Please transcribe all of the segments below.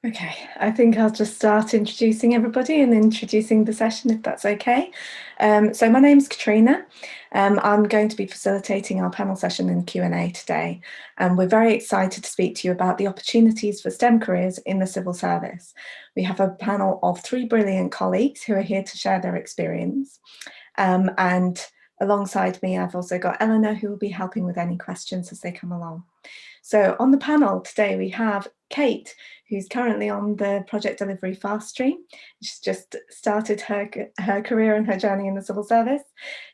Okay, I think I'll just start introducing everybody and introducing the session, if that's okay. So my name's Katrina. I'm going to be facilitating our panel session and Q&A today. And we're very excited to speak to you about the opportunities for STEM careers in the civil service. We have a panel of 3 brilliant colleagues who are here to share their experience. And alongside me, I've also got Eleanor, who will be helping with any questions as they come along. So on the panel today, we have Kate, who's currently on the project delivery fast stream. She's just started her career and her journey in the civil service.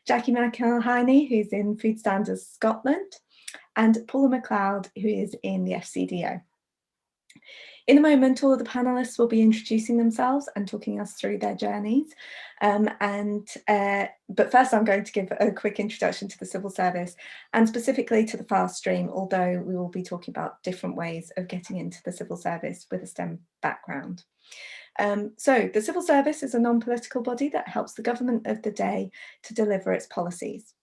Jackie McElhinney, who's in Food Standards Scotland, and Paula McLeod, who is in the FCDO. In a moment, all of the panelists will be introducing themselves and talking us through their journeys. But first, I'm going to give a quick introduction to the civil service and specifically to the fast stream, although we will be talking about different ways of getting into the civil service with a STEM background. So the civil service is a non-political body that helps the government of the day to deliver its policies.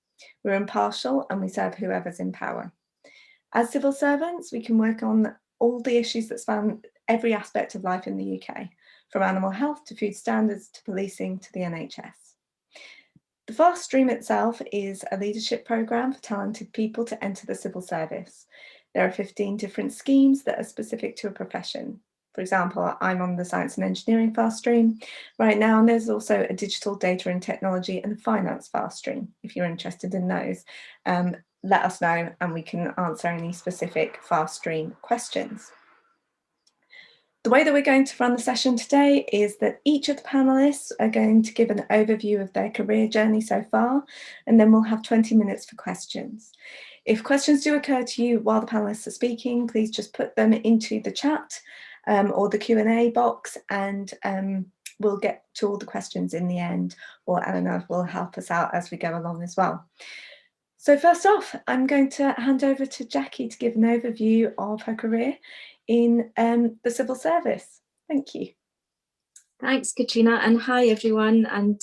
We're impartial and we serve whoever's in power. As civil servants, we can work on all the issues that span every aspect of life in the UK, from animal health to food standards to policing to the NHS. The FAST stream itself is a leadership programme for talented people to enter the civil service. There are 15 different schemes that are specific to a profession. For example, I'm on the science and engineering fast stream right now, and there's also a digital data and technology and a finance fast stream. If you're interested in those, let us know and we can answer any specific fast stream questions. The way that we're going to run the session today is that each of the panelists are going to give an overview of their career journey so far, and then we'll have 20 minutes for questions. If questions do occur to you while the panelists are speaking, please just put them into the chat or the Q&A box, and we'll get to all the questions in the end, or Eleanor will help us out as we go along as well. So first off, I'm going to hand over to Jackie to give an overview of her career in the civil service. Thank you. Thanks, Katrina, and hi everyone, and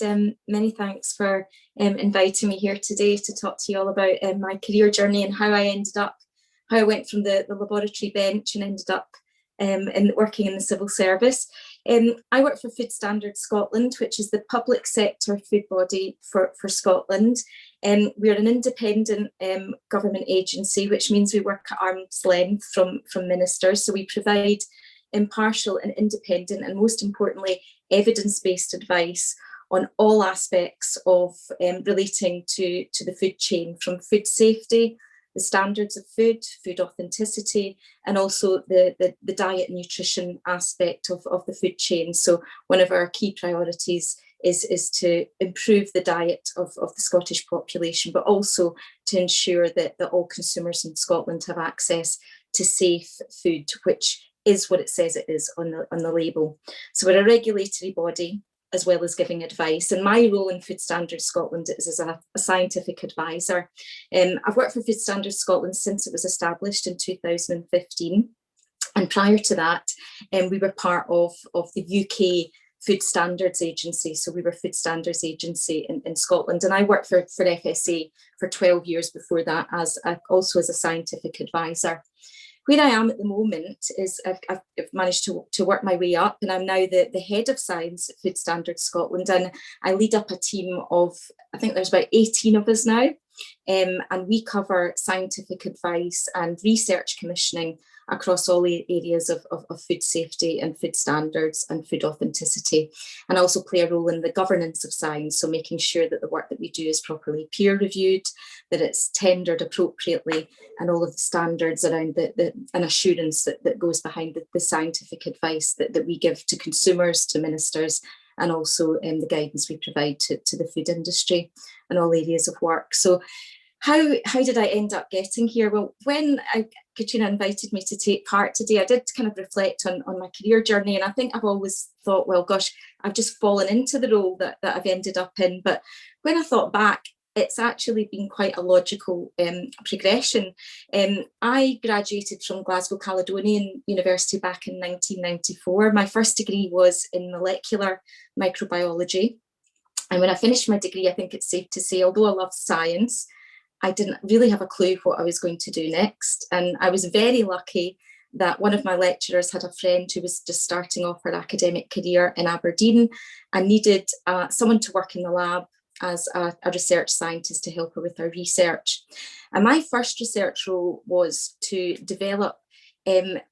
many thanks for inviting me here today to talk to you all about my career journey and how I went from the laboratory bench and ended up working in the civil service. I work for Food Standards Scotland, which is the public sector food body for Scotland. We're an independent government agency, which means we work at arm's length from ministers. So we provide impartial and independent, and most importantly, evidence-based advice on all aspects of relating to the food chain, from food safety, the standards of food authenticity, and also the diet and nutrition aspect of the food chain. So one of our key priorities is to improve the diet of the Scottish population, but also to ensure that all consumers in Scotland have access to safe food, which is what it says it is on the label. So we're a regulatory body as well as giving advice. And my role in Food Standards Scotland is as a scientific advisor. I've worked for Food Standards Scotland since it was established in 2015. And prior to that, we were part of the UK Food Standards Agency. So we were Food Standards Agency in Scotland. And I worked for FSA for 12 years before that, also as a scientific advisor. Where I am at the moment is I've managed to work my way up, and I'm now the head of science at Food Standards Scotland, and I lead up a team of, I think there's about 18 of us now, and we cover scientific advice and research commissioning across all areas of food safety and food standards and food authenticity, and also play a role in the governance of science, so making sure that the work that we do is properly peer reviewed, that it's tendered appropriately, and all of the standards around an assurance that goes behind the scientific advice that we give to consumers, to ministers, and also the guidance we provide to the food industry and all areas of work. So how did I end up getting here? Well, when Katrina invited me to take part today, I did kind of reflect on my career journey, and I think I've always thought, well, gosh, I've just fallen into the role that I've ended up in. But when I thought back, it's actually been quite a logical progression. I graduated from Glasgow Caledonian University back in 1994. My first degree was in molecular microbiology. And when I finished my degree, I think it's safe to say, although I loved science, I didn't really have a clue what I was going to do next. And I was very lucky that one of my lecturers had a friend who was just starting off her academic career in Aberdeen and needed someone to work in the lab as a research scientist to help her with her research. And my first research role was to develop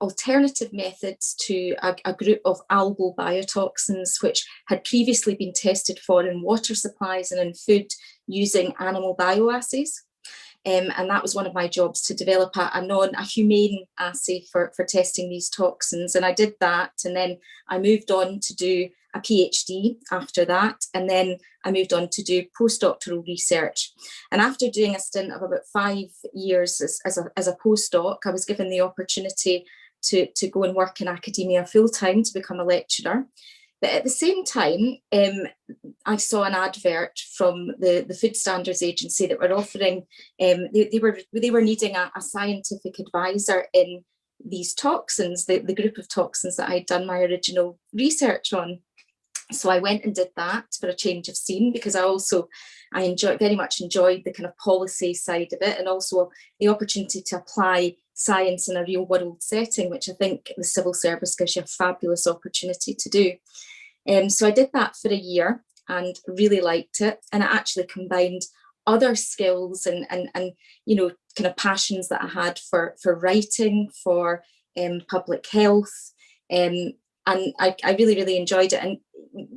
alternative methods to a group of algal biotoxins, which had previously been tested for in water supplies and in food using animal bioassays. And that was one of my jobs, to develop a humane assay for testing these toxins. And I did that, and then I moved on to do a PhD after that, and then I moved on to do postdoctoral research. And after doing a stint of about 5 years as a postdoc, I was given the opportunity to go and work in academia full-time, to become a lecturer. But at the same time, I saw an advert from the Food Standards Agency that were offering, they were needing a scientific advisor in these toxins, the group of toxins that I'd done my original research on. So I went and did that for a change of scene, because I very much enjoyed the kind of policy side of it, and also the opportunity to apply science in a real world setting, which I think the civil service gives you a fabulous opportunity to do. So I did that for a year and really liked it. And it actually combined other skills and kind of passions that I had for writing, for public health. And I really, really enjoyed it. And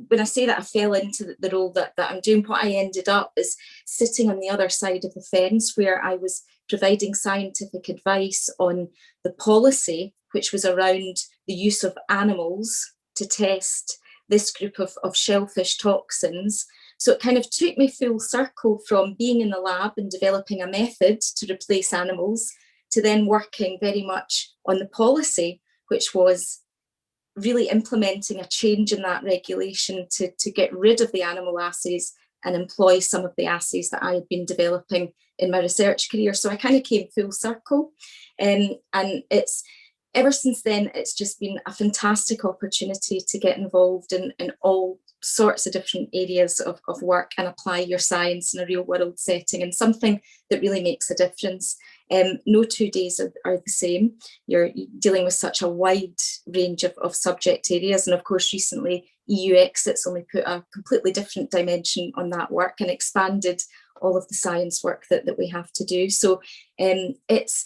when I say that I fell into the role that I'm doing, what I ended up is sitting on the other side of the fence, where I was providing scientific advice on the policy, which was around the use of animals to test this group of shellfish toxins. So it kind of took me full circle from being in the lab and developing a method to replace animals, to then working very much on the policy, which was really implementing a change in that regulation to get rid of the animal assays and employ some of the assays that I had been developing in my research career. So I kind of came full circle. And it's ever since then, it's just been a fantastic opportunity to get involved in all sorts of different areas of work and apply your science in a real world setting, and something that really makes a difference. No 2 days are the same. You're dealing with such a wide range of subject areas. And of course, recently EU exits only put a completely different dimension on that work and expanded all of the science work that we have to do. So it's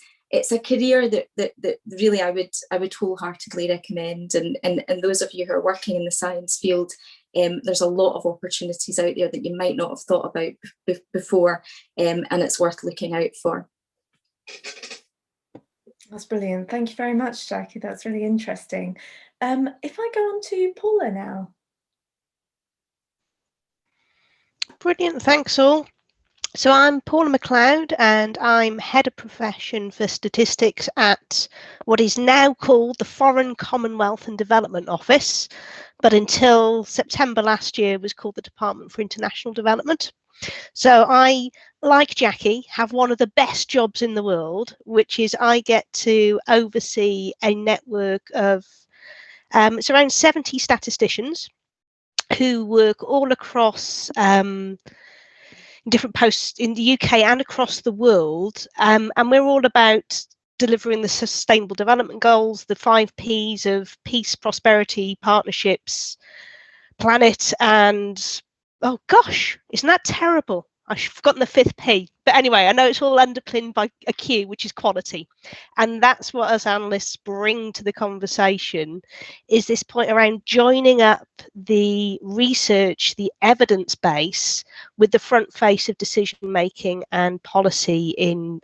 a career that really I would wholeheartedly recommend. And those of you who are working in the science field, there's a lot of opportunities out there that you might not have thought about before, and it's worth looking out for. That's brilliant. Thank you very much, Jackie. That's really interesting. If I go on to Paula now. Brilliant. Thanks all. So I'm Paula McLeod, and I'm Head of Profession for Statistics at what is now called the Foreign Commonwealth and Development Office, but until September last year was called the Department for International Development. So I, like Jackie, have one of the best jobs in the world, which is I get to oversee a network of it's around 70 statisticians who work all across different posts in the UK and across the world, and we're all about delivering the Sustainable Development Goals, the 5 Ps of peace, prosperity, partnerships, planet, and oh gosh, isn't that terrible? I've forgotten the 5th P. But anyway, I know it's all underpinned by a Q, which is quality. And that's what us analysts bring to the conversation, is this point around joining up the research, the evidence base, with the front face of decision making and policy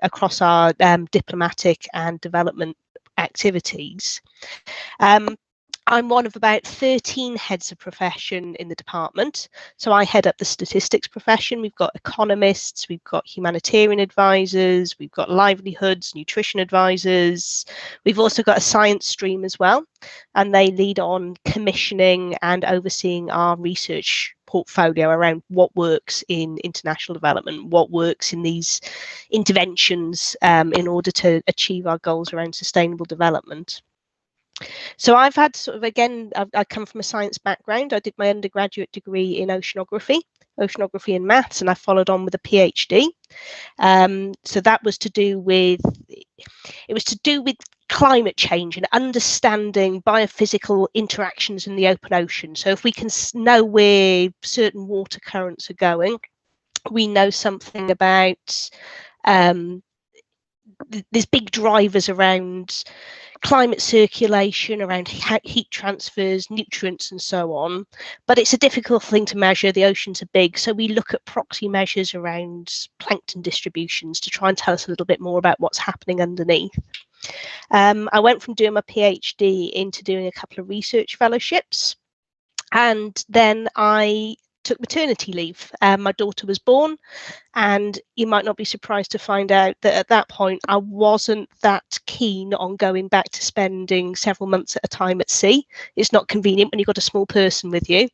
across our diplomatic and development activities. I'm one of about 13 heads of profession in the department. So I head up the statistics profession. We've got economists, we've got humanitarian advisors, we've got livelihoods, nutrition advisors. We've also got a science stream as well, and they lead on commissioning and overseeing our research portfolio around what works in international development, what works in these interventions in order to achieve our goals around sustainable development. So I've had sort of, again, I come from a science background. I did my undergraduate degree in oceanography and maths, and I followed on with a PhD. So that was to do with climate change and understanding biophysical interactions in the open ocean. So if we can know where certain water currents are going, we know something about there's big drivers around climate circulation, around heat transfers, nutrients and so on, but it's a difficult thing to measure. The oceans are big, so we look at proxy measures around plankton distributions to try and tell us a little bit more about what's happening underneath. I went from doing my PhD into doing a couple of research fellowships, and then I took maternity leave. My daughter was born, and you might not be surprised to find out that at that point I wasn't that keen on going back to spending several months at a time at sea. It's not convenient when you've got a small person with you.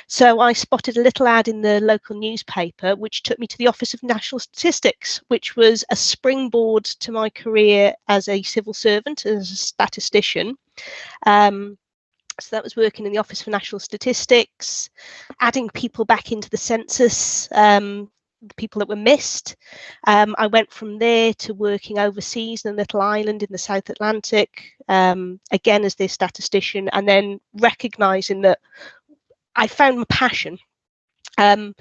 So I spotted a little ad in the local newspaper which took me to the Office of National Statistics, which was a springboard to my career as a civil servant, as a statistician. So that was working in the Office for National Statistics, adding people back into the census, the people that were missed. I went from there to working overseas in a little island in the South Atlantic, again as their statistician, and then recognising that I found my passion. And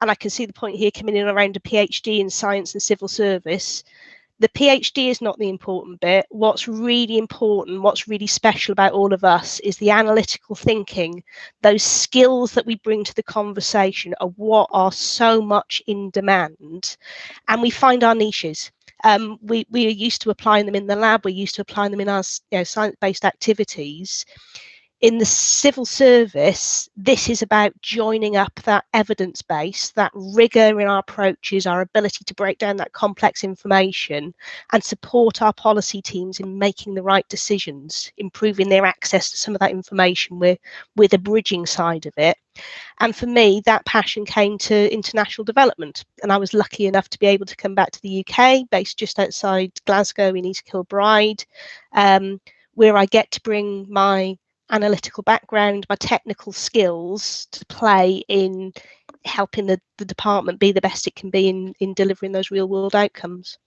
I can see the point here coming in around a PhD in science and civil service. The PhD is not the important bit. What's really important, what's really special about all of us is the analytical thinking. Those skills that we bring to the conversation are what are so much in demand, and we find our niches. We are used to applying them in the lab. We're used to applying them in our science-based activities. In the civil service, this is about joining up that evidence base, that rigour in our approaches, our ability to break down that complex information and support our policy teams in making the right decisions, improving their access to some of that information with a bridging side of it. And for me, that passion came to international development. And I was lucky enough to be able to come back to the UK, based just outside Glasgow in East Kilbride, where I get to bring my analytical background, my technical skills to play in helping the department be the best it can be in delivering those real world outcomes.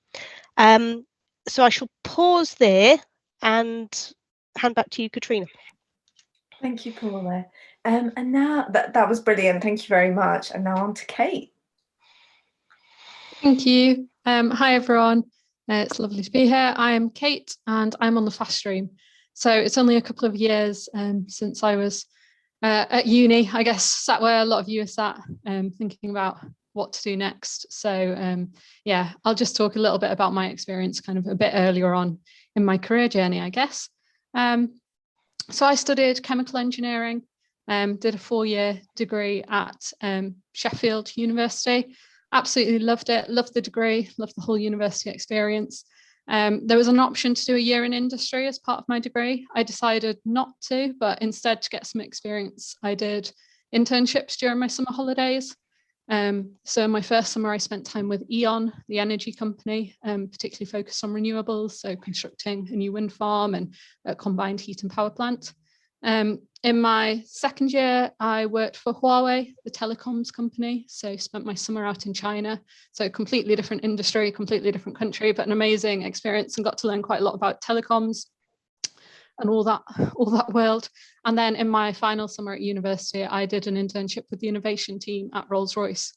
So I shall pause there and hand back to you, Katrina. Thank you, Paula. And now that was brilliant. Thank you very much. And now on to Kate. Thank you. Hi, everyone. It's lovely to be here. I am Kate and I'm on the fast stream. So it's only a couple of years since I was at uni, I guess, sat where a lot of you are sat, thinking about what to do next. So yeah, I'll just talk a little bit about my experience kind of a bit earlier on in my career journey, I guess. So I studied chemical engineering, did a 4-year degree at Sheffield University. Absolutely loved it, loved the degree, loved the whole university experience. There was an option to do a year in industry as part of my degree. I decided not to, but instead to get some experience, I did internships during my summer holidays. So in my first summer, I spent time with E.ON, the energy company, particularly focused on renewables, so constructing a new wind farm and a combined heat and power plant. In my second year, I worked for Huawei, the telecoms company, so spent my summer out in China. So completely different industry, completely different country, but an amazing experience, and got to learn quite a lot about telecoms and all that world. And then in my final summer at university, I did an internship with the innovation team at Rolls-Royce,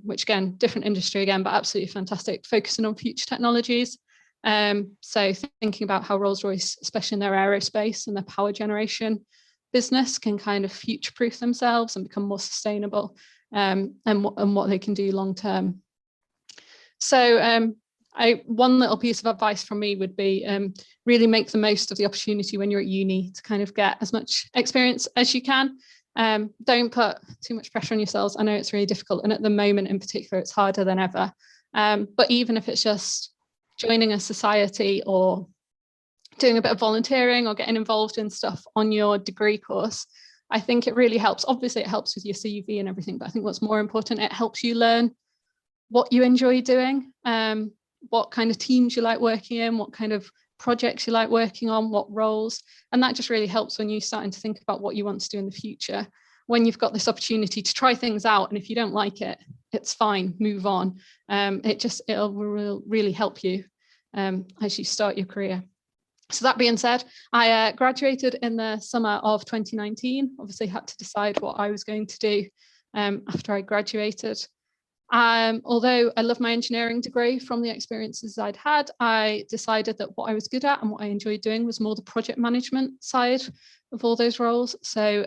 which again, different industry again, but absolutely fantastic, focusing on future technologies. So thinking about how Rolls-Royce, especially in their aerospace and their power generation business, can kind of future-proof themselves and become more sustainable, and what they can do long term. So one little piece of advice from me would be really make the most of the opportunity when you're at uni to kind of get as much experience as you can. Don't put too much pressure on yourselves. I know it's really difficult, and at the moment in particular, it's harder than ever. But even if it's just joining a society or doing a bit of volunteering or getting involved in stuff on your degree course, I think it really helps. Obviously, it helps with your CV and everything, but I think what's more important, it helps you learn what you enjoy doing, what kind of teams you like working in, what kind of projects you like working on, what roles. And that just really helps when you're starting to think about what you want to do in the future. When you've got this opportunity to try things out, and if you don't like it, it's fine, move on. It'll really help you as you start your career. So that being said, I graduated in the summer of 2019. Obviously had to decide what I was going to do after I graduated. Although I love my engineering degree from the experiences I'd had, I decided that what I was good at and what I enjoyed doing was more the project management side of all those roles. So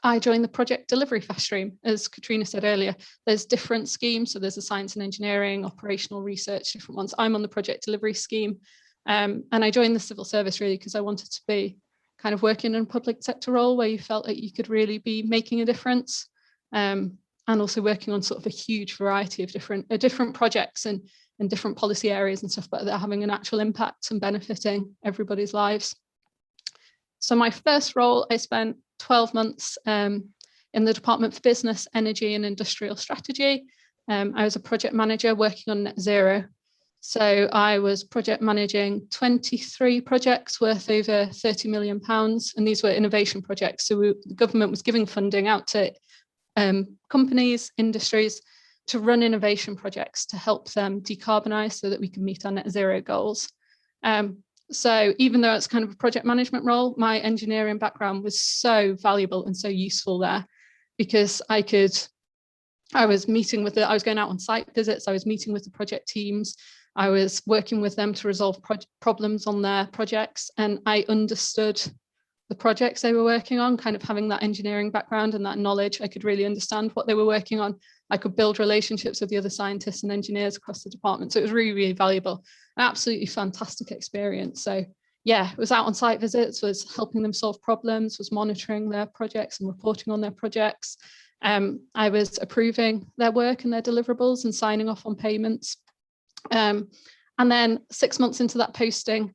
I joined the project delivery fast stream. As Katrina said earlier, there's different schemes. So there's a science and engineering, operational research, different ones. I'm on the project delivery scheme. And I joined the civil service really because I wanted to be kind of working in a public sector role where you felt that you could really be making a difference. And also working on sort of a huge variety of different projects and different policy areas and stuff, but they're having an actual impact and benefiting everybody's lives. So my first role, I spent 12 months in the Department for Business, Energy and Industrial Strategy. I was a project manager working on net zero. So I was project managing 23 projects worth over £30 million. And these were innovation projects. So the government was giving funding out to companies, industries to run innovation projects to help them decarbonise so that we can meet our net zero goals. So even though it's kind of a project management role, my engineering background was so valuable and so useful there because I was going out on site visits, I was meeting with the project teams, I was working with them to resolve problems on their projects, and I understood the projects they were working on, kind of having that engineering background and that knowledge. I could really understand what they were working on. I could build relationships with the other scientists and engineers across the department. So it was really, really valuable, an absolutely fantastic experience. So yeah, it was out on site visits, was helping them solve problems, was monitoring their projects and reporting on their projects. I was approving their work and their deliverables and signing off on payments. And then 6 months into that posting,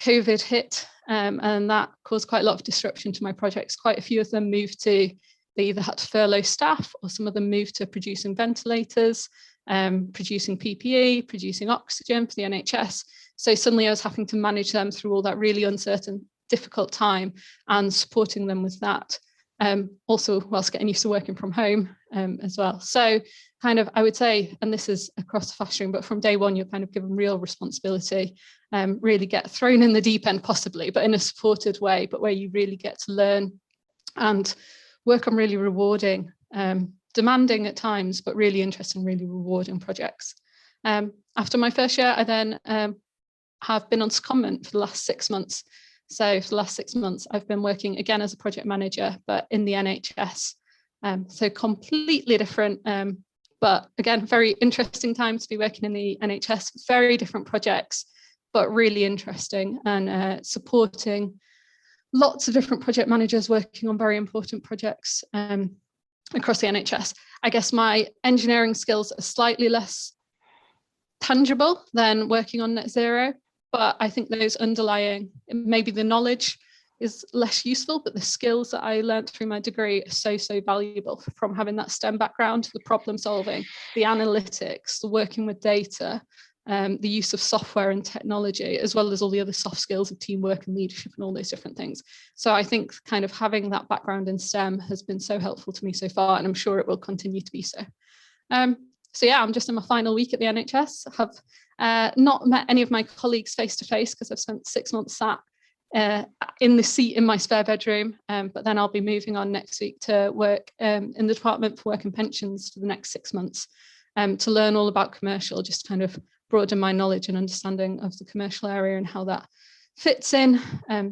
COVID hit, and that caused quite a lot of disruption to my projects. Quite a few of them moved to, they either had to furlough staff or some of them moved to producing ventilators, producing PPE, producing oxygen for the NHS. So suddenly I was having to manage them through all that really uncertain, difficult time and supporting them with that. Also whilst getting used to working from home as well. So kind of, I would say, and this is across the fast stream, but from day one, you're kind of given real responsibility, really get thrown in the deep end possibly, but in a supported way, but where you really get to learn and work on really rewarding, demanding at times, but really interesting, really rewarding projects. After my first year, I then have been on secondment for the last 6 months. So for the last 6 months, I've been working again as a project manager, but in the NHS. So completely different, but again, very interesting time to be working in the NHS, very different projects, but really interesting and supporting lots of different project managers working on very important projects across the NHS. I guess my engineering skills are slightly less tangible than working on net zero, but I think those underlying, maybe the knowledge is less useful, but the skills that I learned through my degree are so, so valuable from having that STEM background, the problem solving, the analytics, the working with data, the use of software and technology, as well as all the other soft skills of teamwork and leadership and all those different things. So I think kind of having that background in STEM has been so helpful to me so far, and I'm sure it will continue to be so. So yeah, I'm just in my final week at the NHS. I have not met any of my colleagues face to face because I've spent 6 months sat in the seat in my spare bedroom, but then I'll be moving on next week to work in the Department for Work and Pensions for the next 6 months to learn all about commercial, just kind of broaden my knowledge and understanding of the commercial area and how that fits in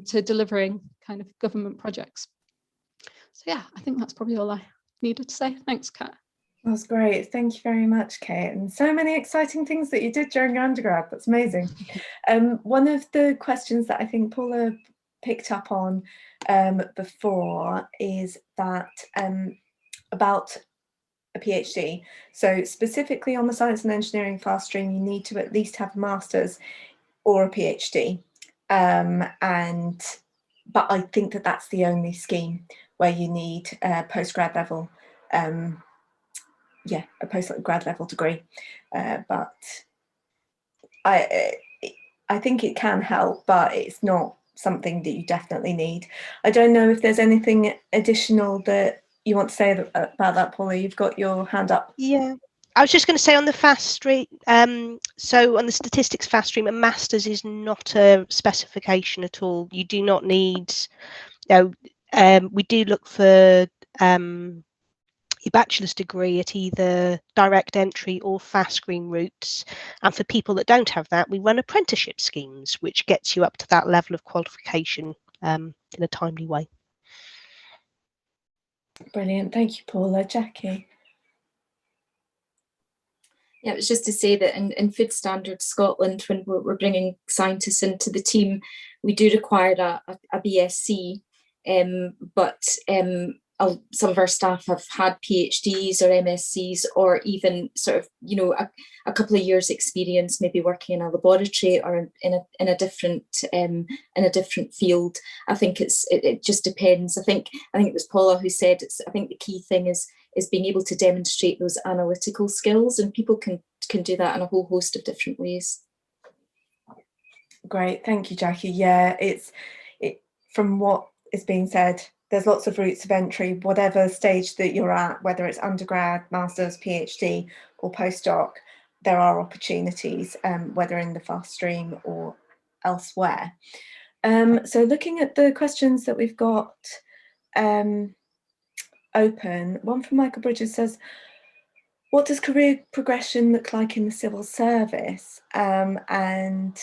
to delivering kind of government projects. So yeah, I think that's probably all I needed to say. Thanks, Kat. That's great. Thank you very much, Kate. And so many exciting things that you did during your undergrad. That's amazing. One of the questions that I think Paula picked up on before is that about a PhD. So specifically on the science and engineering fast stream, you need to at least have a master's or a PhD. But I think that that's the only scheme where you need postgrad level a postgrad level degree, but I think it can help, but it's not something that you definitely need. I don't know if there's anything additional that you want to say about that, Paula. You've got your hand up. Yeah, I was just going to say on the fast stream, so on the statistics fast stream, a master's is not a specification at all. You do not need, we do look for your bachelor's degree at either direct entry or fast stream routes. And for people that don't have that, we run apprenticeship schemes, which gets you up to that level of qualification in a timely way. Brilliant. Thank you, Paula. Jackie? Yeah, it was just to say that in Food Standards Scotland, when we're bringing scientists into the team, we do require a BSc, but some of our staff have had PhDs or MScs, or even sort of, a couple of years experience, maybe working in a laboratory or in a different field. I think it just depends. I think it was Paula who said I think the key thing is being able to demonstrate those analytical skills, and people can do that in a whole host of different ways. Great, thank you, Jackie. Yeah, from what is being said, there's lots of routes of entry, whatever stage that you're at, whether it's undergrad, master's, PhD or postdoc, there are opportunities, whether in the fast stream or elsewhere. So looking at the questions that we've got open, one from Michael Bridges says, what does career progression look like in the civil service? And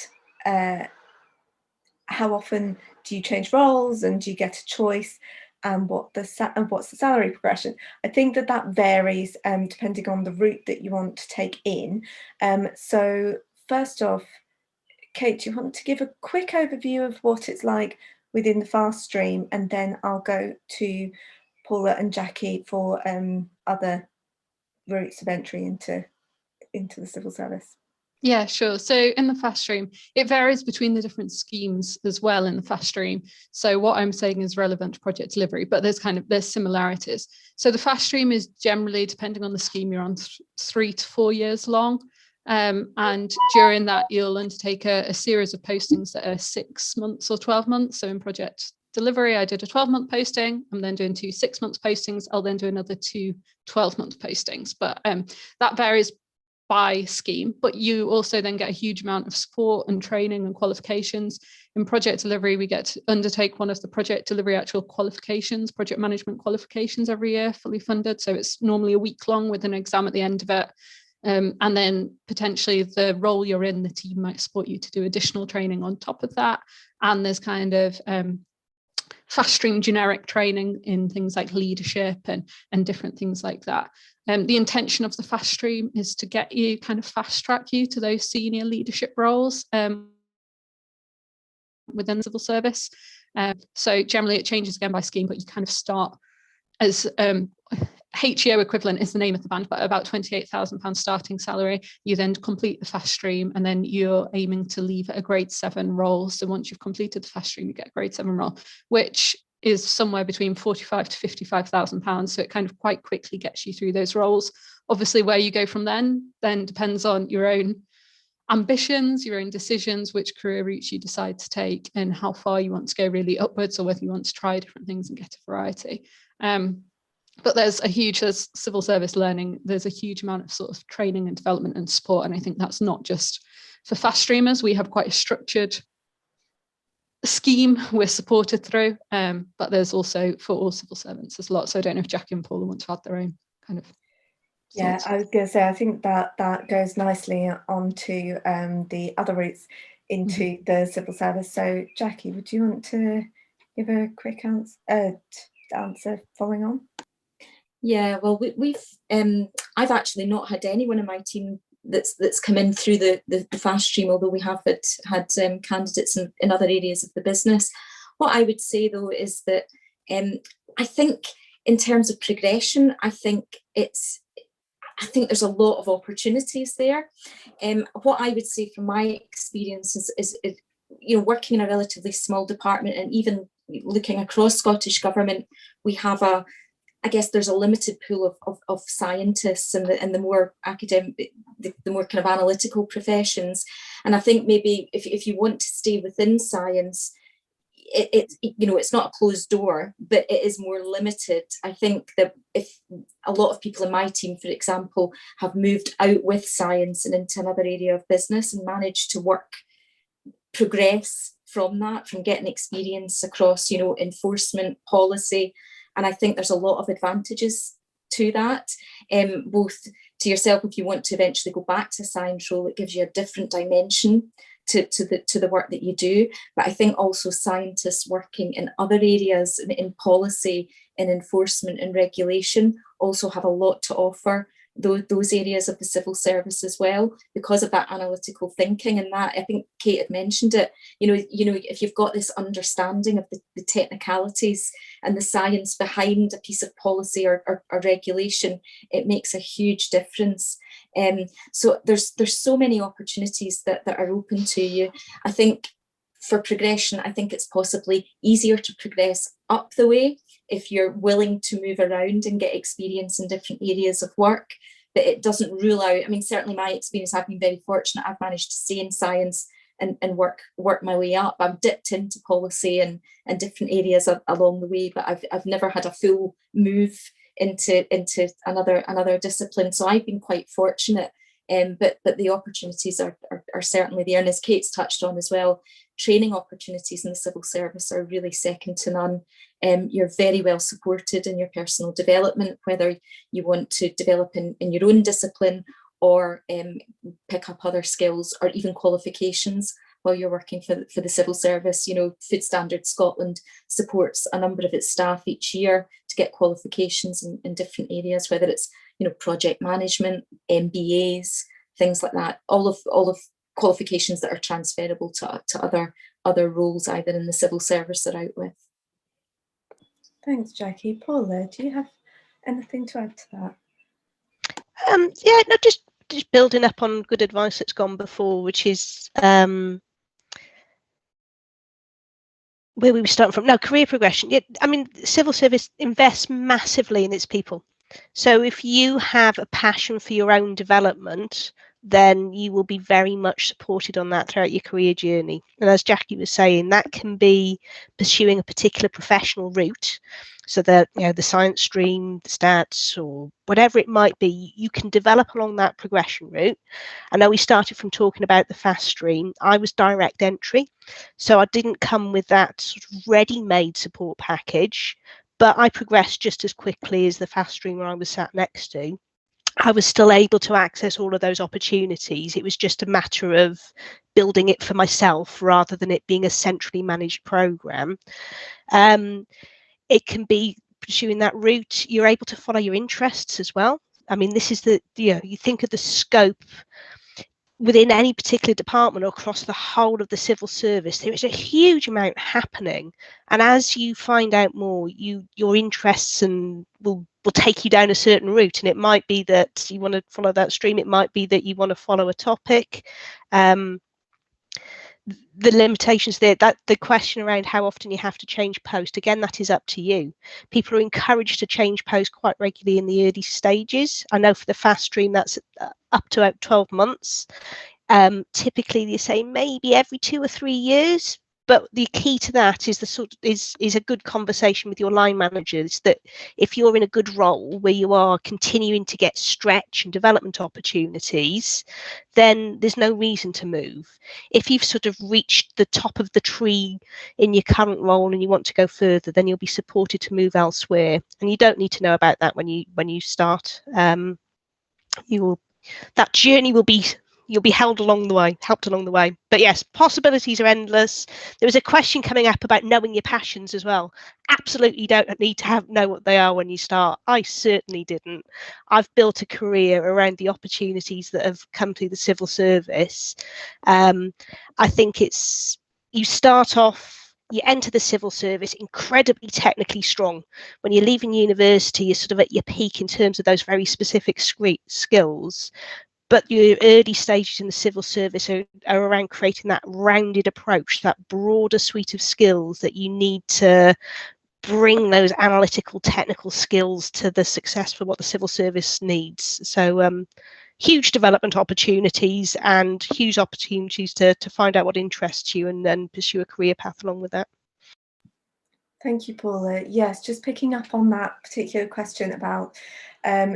how often do you change roles, and do you get a choice? And what's the salary progression? I think that varies depending on the route that you want to take in. So first off, Kate, do you want to give a quick overview of what it's like within the fast stream, and then I'll go to Paula and Jackie for other routes of entry into the civil service? Yeah, sure. So in the fast stream, it varies between the different schemes as well in the fast stream. So what I'm saying is relevant to project delivery, but there's similarities. So the fast stream is generally, depending on the scheme you're on, 3 to 4 years long. And during that, you'll undertake a series of postings that are 6 months or 12 months. So in project delivery, I did a 12-month posting. I'm then doing 2 6-month postings. I'll then do another 2 12-month postings. But that varies by scheme, but you also then get a huge amount of support and training and qualifications. In project delivery, we get to undertake one of the project delivery actual qualifications, project management qualifications every year, fully funded. So it's normally a week long with an exam at the end of it. And then potentially the role you're in, the team might support you to do additional training on top of that. And there's kind of fast stream generic training in things like leadership and different things like that. The intention of the fast stream is to get you, kind of fast track you to those senior leadership roles within the civil service. So generally it changes again by scheme, but you kind of start as HEO equivalent is the name of the band, but about £28,000 starting salary. You then complete the fast stream, and then you're aiming to leave at a grade 7 role. So once you've completed the fast stream, you get a grade 7 role, which is somewhere between £45,000 to £55,000. So it kind of quite quickly gets you through those roles. Obviously, where you go from then depends on your own ambitions, your own decisions, which career routes you decide to take, and how far you want to go really upwards, or whether you want to try different things and get a variety. But there's civil service learning, there's a huge amount of sort of training and development and support. And I think that's not just for fast streamers. We have quite a structured scheme we're supported through, but there's also for all civil servants, there's a lot. So I don't know if Jackie and Paula want to add their own kind of Yeah, thoughts. I was going to say, I think that goes nicely onto the other routes into the civil service. So Jackie, would you want to give a quick answer following on? Yeah, well, I've actually not had anyone in my team that's come in through the fast stream, although we have had candidates in other areas of the business. What I would say though is that I think in terms of progression, I think there's a lot of opportunities there. What I would say from my experience is working in a relatively small department, and even looking across Scottish Government, we have I guess there's a limited pool of scientists and the more academic, the more kind of analytical professions. And I think maybe if you want to stay within science, it's not a closed door, but it is more limited. I think that if a lot of people in my team, for example, have moved out with science and into another area of business and managed to progress from that, from getting experience across, enforcement, policy. And I think there's a lot of advantages to that, both to yourself if you want to eventually go back to a science role. It gives you a different dimension to the work that you do. But I think also scientists working in other areas, in policy, in enforcement and regulation, also have a lot to offer those areas of the civil service as well, because of that analytical thinking. And that, I think Kate had mentioned it, if you've got this understanding of the technicalities and the science behind a piece of policy or regulation, it makes a huge difference. So there's so many opportunities that are open to you. I think for progression, I think it's possibly easier to progress up the way if you're willing to move around and get experience in different areas of work. But it doesn't rule out, I mean, certainly my experience, I've been very fortunate. I've managed to stay in science and work my way up. I've dipped into policy and different areas along the way, but I've never had a full move into another discipline. So I've been quite fortunate. But the opportunities are certainly there. And as Kate's touched on as well, training opportunities in the civil service are really second to none. You're very well supported in your personal development, whether you want to develop in your own discipline or pick up other skills or even qualifications while you're working for the civil service. Food Standards Scotland supports a number of its staff each year to get qualifications in different areas, whether it's project management, MBAs, things like that. All of qualifications that are transferable to other roles, either in the civil service or out with. Thanks, Jackie. Paula, do you have anything to add to that? Yeah, no, just building up on good advice that's gone before, which is where we were starting from. No, career progression. Yeah, I mean, civil service invests massively in its people. So if you have a passion for your own development, then you will be very much supported on that throughout your career journey. And as Jackie was saying, that can be pursuing a particular professional route. So that, the science stream, the stats, or whatever it might be, you can develop along that progression route. I know we started from talking about the fast stream. I was direct entry, so I didn't come with that sort of ready-made support package, but I progressed just as quickly as the fast streamer I was sat next to. I was still able to access all of those opportunities. It was just a matter of building it for myself rather than it being a centrally managed program. It can be pursuing that route. You're able to follow your interests as well. I mean, this is you think of the scope within any particular department or across the whole of the civil service. There is a huge amount happening, and as you find out more, your interests and will take you down a certain route. And it might be that you want to follow that stream. It might be that you want to follow a topic. The limitations there, that the question around how often you have to change post, again, that is up to you. People are encouraged to change post quite regularly in the early stages. I know for the fast stream that's up to about 12 months. Typically they say maybe every 2 or 3 years, but the key to that is is a good conversation with your line managers, that if you're in a good role where you are continuing to get stretch and development opportunities, then there's no reason to move. If you've sort of reached the top of the tree in your current role and you want to go further, then you'll be supported to move elsewhere, and you don't need to know about that when you start. That journey will be, you'll be helped along the way. But yes, possibilities are endless. There was a question coming up about knowing your passions as well. Absolutely, you don't need to know what they are when you start. I certainly didn't. I've built a career around the opportunities that have come through the civil service. I think you start off, you enter the civil service incredibly technically strong. When you're leaving university, you're sort of at your peak in terms of those very specific skills. But your early stages in the civil service are around creating that rounded approach, that broader suite of skills that you need to bring those analytical, technical skills to the success for what the civil service needs. So huge development opportunities and huge opportunities to find out what interests you and then pursue a career path along with that. Thank you, Paula. Yes, just picking up on that particular question about,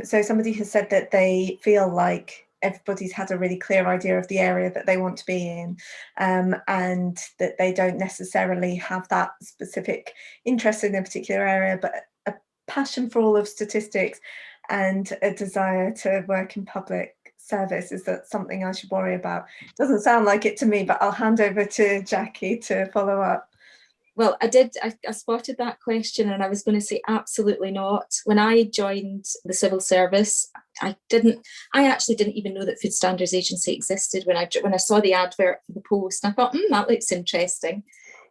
so somebody has said that they feel like everybody's had a really clear idea of the area that they want to be in, and that they don't necessarily have that specific interest in a particular area, but a passion for all of statistics and a desire to work in public service. Is that something I should worry about? Doesn't sound like it to me, but I'll hand over to Jackie to follow up. Well, I spotted that question, and I was going to say absolutely not. When I joined the civil service, I actually didn't even know that Food Standards Agency existed when I saw the advert for the post. And I thought, that looks interesting,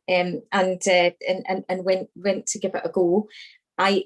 and went to give it a go. I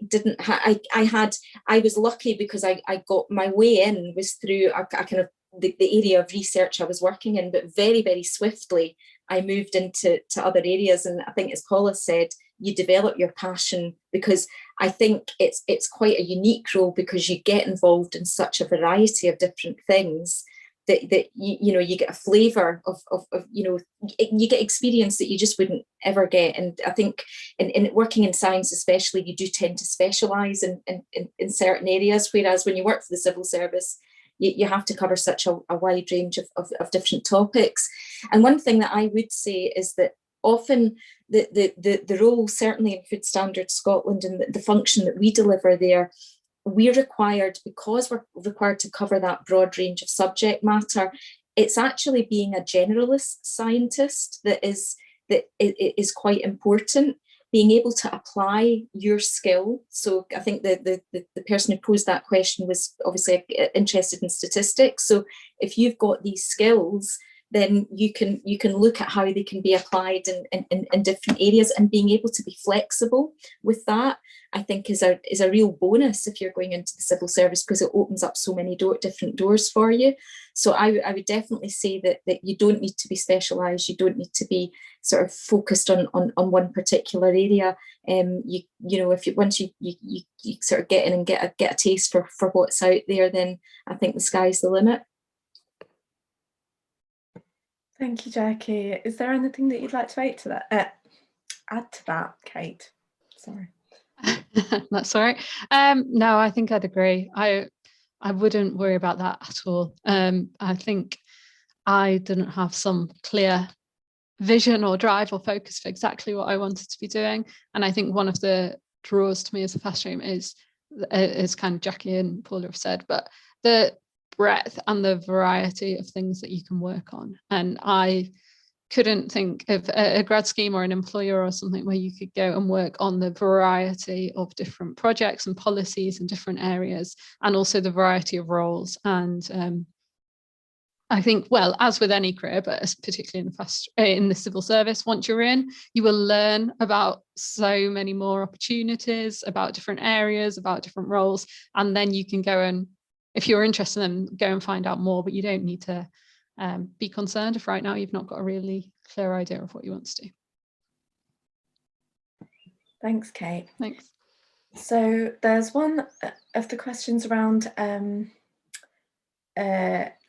was lucky because I got my way in was through a kind of the area of research I was working in, but very, very swiftly I moved into other areas. And I think, as Paula said, you develop your passion, because I think it's quite a unique role, because you get involved in such a variety of different things that you get a flavour of you get experience that you just wouldn't ever get. And I think in working in science especially, you do tend to specialise in certain areas, whereas when you work for the civil service, you have to cover such a wide range of different topics. And one thing that I would say is that often the role, certainly in Food Standards Scotland, and the function that we deliver there, we're required, because we're required to cover that broad range of subject matter, it's actually being a generalist scientist that is quite important. Being able to apply your skill. So I think the person who posed that question was obviously interested in statistics. So if you've got these skills, then you can look at how they can be applied in different areas, and being able to be flexible with that, I think is a real bonus if you're going into the civil service, because it opens up so many different doors for you. So I would definitely say that you don't need to be specialised, you don't need to be sort of focused on one particular area. Once you sort of get in and get a taste for what's out there, then I think the sky's the limit. Thank you, Jackie. Is there anything that you'd like to add to that, Kate? Sorry. That's all right. No, I think I'd agree. I wouldn't worry about that at all. I think I didn't have some clear vision or drive or focus for exactly what I wanted to be doing. And I think one of the draws to me as a fast stream is kind of Jackie and Paula have said, but the breadth and the variety of things that you can work on. And I couldn't think of a grad scheme or an employer or something where you could go and work on the variety of different projects and policies in different areas, and also the variety of roles. And I think, well, as with any career, but particularly in the civil service, once you're in, you will learn about so many more opportunities, about different areas, about different roles, and then you can go and, if you're interested in them, go and find out more. But you don't need to be concerned if right now you've not got a really clear idea of what you want to do. Thanks, Kate. Thanks. So there's one of the questions around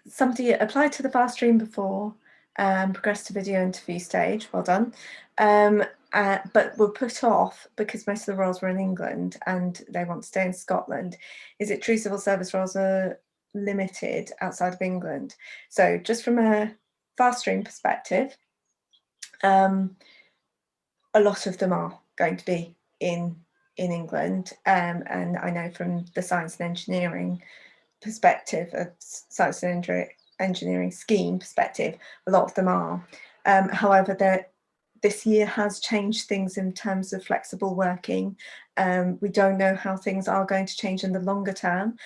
somebody applied to the fast stream before, progressed to video interview stage, well done, but were put off because most of the roles were in England and they want to stay in Scotland. Is it true civil service roles are limited outside of England? So just from a fast stream perspective, a lot of them are going to be in England, and I know from the science and engineering perspective, a science and engineering scheme perspective, a lot of them are. However, this year has changed things in terms of flexible working. We don't know how things are going to change in the longer term.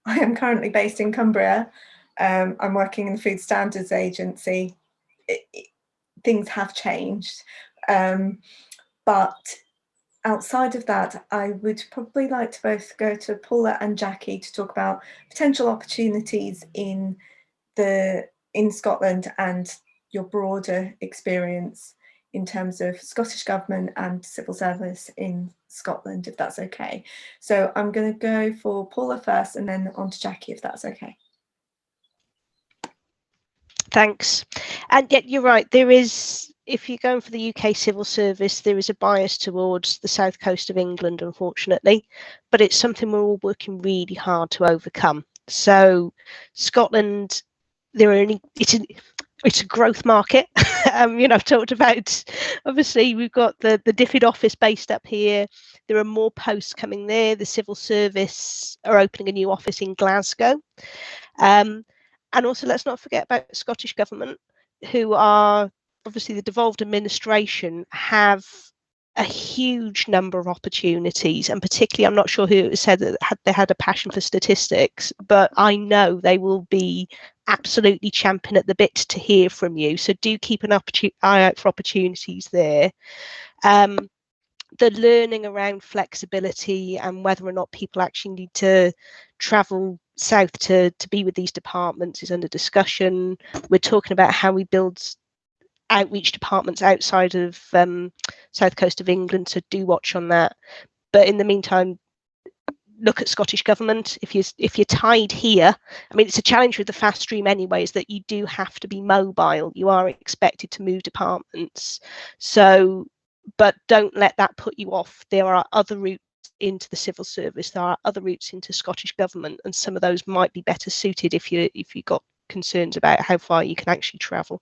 I am currently based in Cumbria. I'm working in the Food Standards Agency. Things have changed. But outside of that, I would probably like to both go to Paula and Jackie to talk about potential opportunities in Scotland and your broader experience in terms of Scottish Government and civil service in Scotland, if that's okay. So I'm going to go for Paula first and then on to Jackie, if that's okay. Thanks. And yet you're right, there is, if you're going for the UK civil service, there is a bias towards the south coast of England, unfortunately, but it's something we're all working really hard to overcome. So Scotland, it's a growth market. I've talked about, obviously, we've got the DFID office based up here. There are more posts coming there. The civil service are opening a new office in Glasgow. And also, let's not forget about the Scottish Government, who are obviously the devolved administration, have a huge number of opportunities, and particularly, I'm not sure who said that they had a passion for statistics, but I know they will be absolutely champing at the bit to hear from you. So do keep an eye out for opportunities there. The learning around flexibility and whether or not people actually need to travel south to be with these departments is under discussion. We're talking about how we build outreach departments outside of south coast of England, so do watch on that. But in the meantime, look at Scottish Government. If you're tied here, I mean, it's a challenge with the fast stream anyway, is that you do have to be mobile. You are expected to move departments. So, but don't let that put you off. There are other routes into the civil service. There are other routes into Scottish Government, and some of those might be better suited if you've got concerns about how far you can actually travel.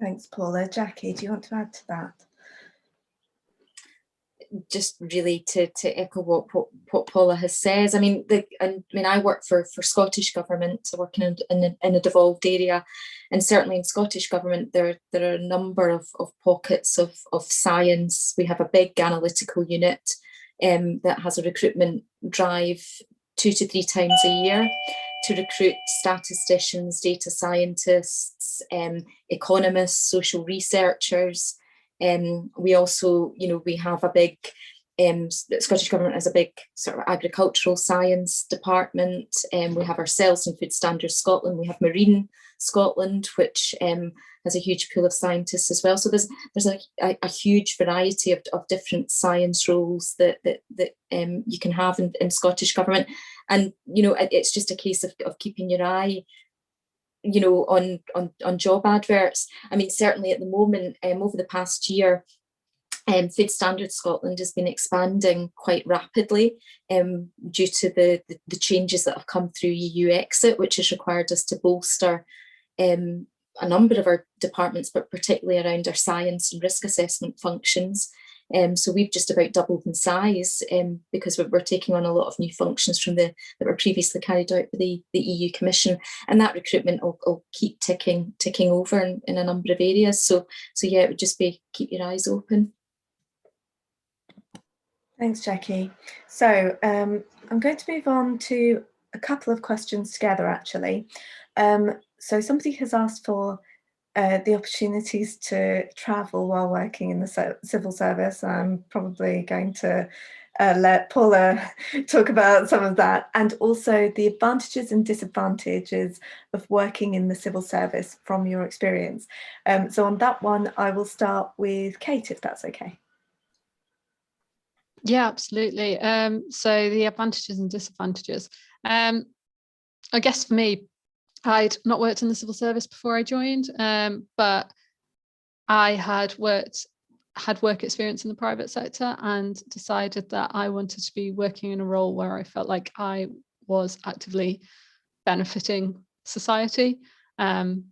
Thanks, Paula. Jackie, do you want to add to that? Just really to echo what Paula has said. I mean, I work for Scottish Government, so working in a devolved area, and certainly in Scottish Government there are a number of pockets of science. We have a big analytical unit that has a recruitment drive 2 to 3 times a year to recruit statisticians, data scientists, economists, social researchers. We also, we have a big, the Scottish Government has a big sort of agricultural science department. We have ourselves in Food Standards Scotland. We have Marine Scotland, which has a huge pool of scientists as well. So there's a huge variety of different science roles that you can have in Scottish Government. And, it's just a case of keeping your eye on job adverts. I mean, certainly at the moment, over the past year, Food Standards Scotland has been expanding quite rapidly due to the changes that have come through EU exit, which has required us to bolster a number of our departments, but particularly around our science and risk assessment functions. So we've just about doubled in size because we're taking on a lot of new functions that were previously carried out by the EU Commission, and that recruitment will keep ticking over in a number of areas. So yeah, it would just be keep your eyes open. Thanks, Jackie. So I'm going to move on to a couple of questions together, actually. So somebody has asked for the opportunities to travel while working in the civil service. I'm probably going to let Paula talk about some of that, and also the advantages and disadvantages of working in the civil service from your experience. So on that one, I will start with Kate, if that's okay. Yeah, absolutely. So the advantages and disadvantages. I guess for me, I'd not worked in the civil service before I joined, but I had work experience in the private sector and decided that I wanted to be working in a role where I felt like I was actively benefiting society and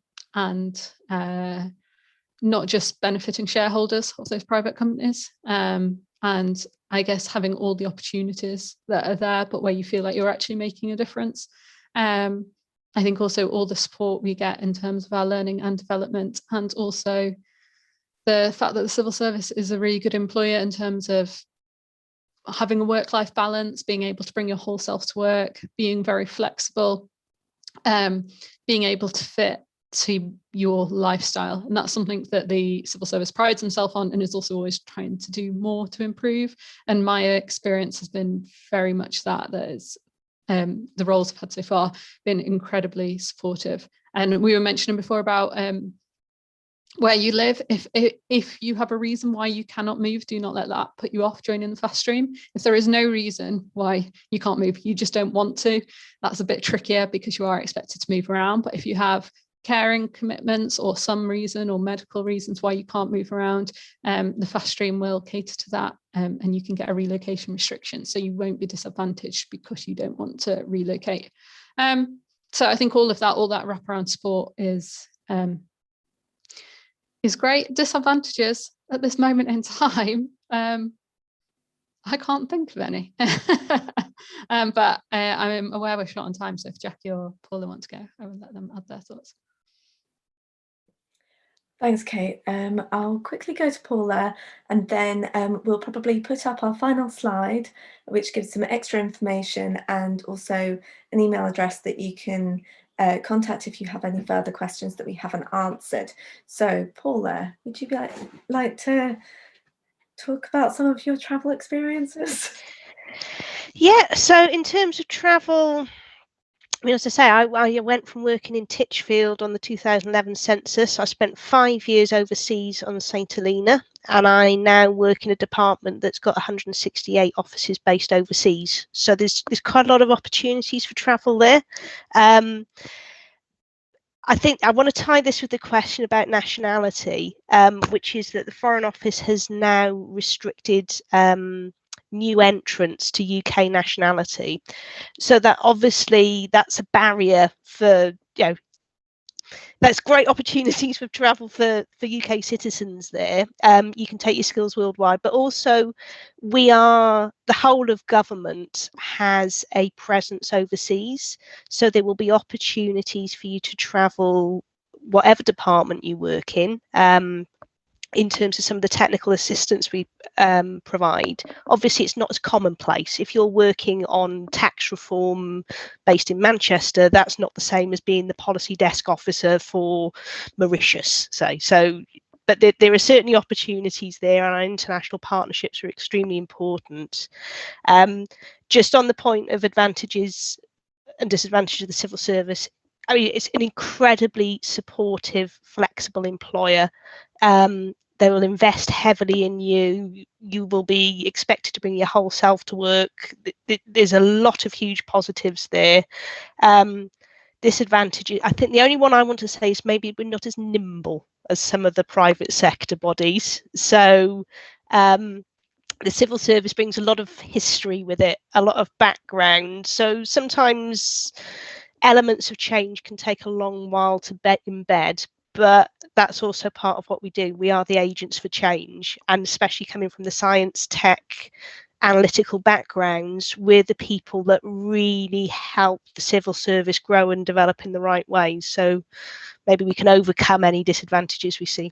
not just benefiting shareholders of those private companies. And I guess having all the opportunities that are there, but where you feel like you're actually making a difference. I think also all the support we get in terms of our learning and development, and also the fact that the civil service is a really good employer in terms of having a work-life balance, being able to bring your whole self to work, being very flexible, being able to fit to your lifestyle. And that's something that the civil service prides himself on and is also always trying to do more to improve. And my experience has been very much that is the roles I've had so far been incredibly supportive. And we were mentioning before about where you live. If you have a reason why you cannot move, do not let that put you off joining the fast stream. If there is no reason why you can't move, you just don't want to, that's a bit trickier because you are expected to move around. But if you have caring commitments or some reason or medical reasons why you can't move around, the fast stream will cater to that, and you can get a relocation restriction, so you won't be disadvantaged because you don't want to relocate. So I think all that wraparound support is great. Disadvantages at this moment in time, I can't think of any. But I'm aware we're short on time, so if Jackie or Paula want to go, I will let them add their thoughts. Thanks, Kate. I'll quickly go to Paula, and then we'll probably put up our final slide, which gives some extra information and also an email address that you can contact if you have any further questions that we haven't answered. So, Paula, would you like to talk about some of your travel experiences? Yeah, so in terms of travel, I mean, as I say, I went from working in Titchfield on the 2011 census. I spent 5 years overseas on St Helena, and I now work in a department that's got 168 offices based overseas. So there's quite a lot of opportunities for travel there. I think I want to tie this with the question about nationality, which is that the Foreign Office has now restricted new entrants to UK nationality. So that obviously that's a barrier for, that's great opportunities for travel for UK citizens there. You can take your skills worldwide, but also the whole of government has a presence overseas. So there will be opportunities for you to travel whatever department you work in terms of some of the technical assistance we provide. Obviously, it's not as commonplace. If you're working on tax reform based in Manchester, that's not the same as being the policy desk officer for Mauritius, say. So, but there are certainly opportunities there, and our international partnerships are extremely important. Just on the point of advantages and disadvantages of the civil service, I mean, it's an incredibly supportive, flexible employer. They will invest heavily in you. You will be expected to bring your whole self to work. There's a lot of huge positives there. Disadvantages, I think the only one I want to say is maybe we're not as nimble as some of the private sector bodies. So the civil service brings a lot of history with it, a lot of background. So sometimes elements of change can take a long while to embed, but that's also part of what we do. We are the agents for change, and especially coming from the science, tech, analytical backgrounds, we're the people that really help the civil service grow and develop in the right way. So maybe we can overcome any disadvantages we see.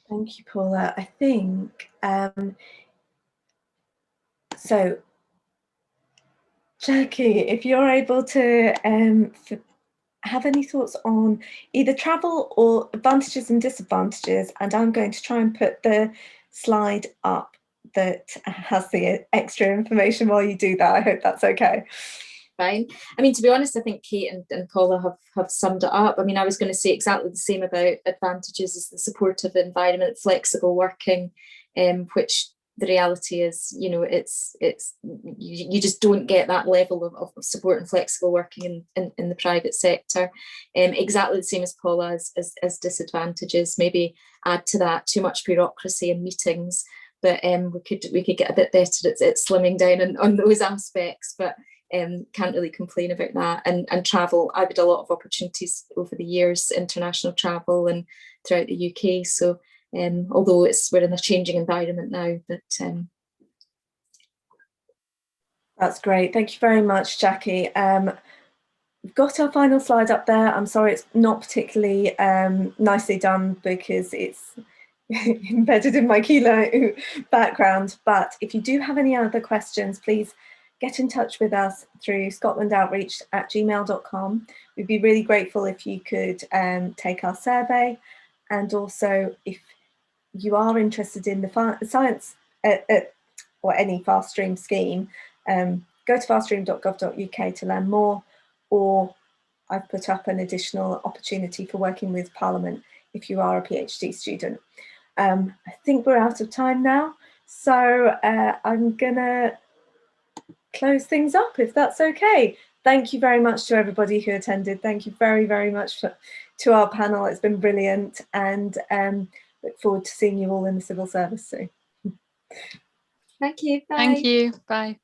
Thank you, Paula. I think so. Jackie, if you're able to have any thoughts on either travel or advantages and disadvantages, and I'm going to try and put the slide up that has the extra information while you do that. I hope that's okay. Fine. I mean, to be honest, I think Kate and Paula have summed it up. I mean, I was going to say exactly the same about advantages as the supportive environment, flexible working, which the reality is, you just don't get that level of support and flexible working in the private sector. Exactly the same as Paula as disadvantages. Maybe add to that too much bureaucracy and meetings, but we could get a bit better at slimming down on those aspects. But can't really complain about that. And travel, I've had a lot of opportunities over the years, international travel and throughout the UK. So although we're in a changing environment now, but that's great. Thank you very much, Jackie. We've got our final slide up there. I'm sorry it's not particularly nicely done because it's embedded in my Kilo background. But if you do have any other questions, please get in touch with us through scotlandoutreach@gmail.com. We'd be really grateful if you could take our survey. And also, if you are interested in the science or any fast stream scheme, go to faststream.gov.uk to learn more, or I've put up an additional opportunity for working with Parliament if you are a PhD student. I think we're out of time now, so I'm gonna close things up if that's okay. thank you very much to everybody who attended. Thank you very, very much to our panel. It's been brilliant, and look forward to seeing you all in the civil service soon. Thank you. Bye. Thank you. Bye.